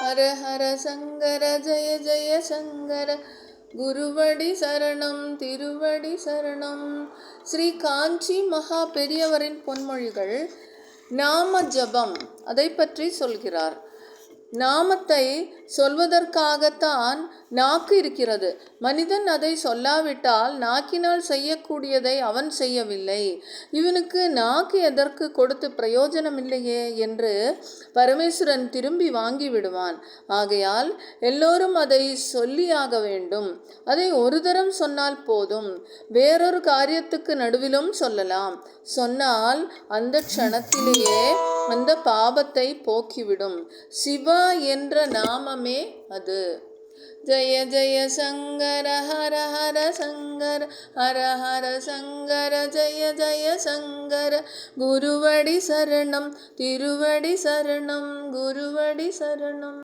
ஹர ஹர சங்கர ஜெய ஜெய சங்கர குருவடி சரணம் திருவடி சரணம். ஸ்ரீ காஞ்சி மகா பெரியவரின் பொன்மொழிகள். நாம ஜபம் அதை பற்றி சொல்கிறார். நாமத்தை சொல்வதற்காகத்தான் நாக்கு இருக்கிறது. மனிதன் அதை சொல்லாவிட்டால் நாக்கினால் செய்யக்கூடியதை அவன் செய்யவில்லை. இவனுக்கு நாக்கு எதற்கு கொடுத்து பிரயோஜனம் இல்லையே என்று பரமேஸ்வரன் திரும்பி வாங்கி விடுவான். ஆகையால் எல்லோரும் அதை சொல்லியாக வேண்டும். அதை ஒரு தரம் சொன்னால் போதும். வேறொரு காரியத்துக்கு நடுவிலும் சொல்லலாம். சொன்னால் அந்த க்ஷணத்திலேயே அந்த பாபத்தை போக்கிவிடும். சிவா என்ற நாமமே அது. ஜெய ஜெய சங்கர ஹர ஹர சங்கர ஹர ஹர சங்கர ஜெய ஜெய சங்கர குருவடி சரணம் திருவடி சரணம் குருவடி சரணம்.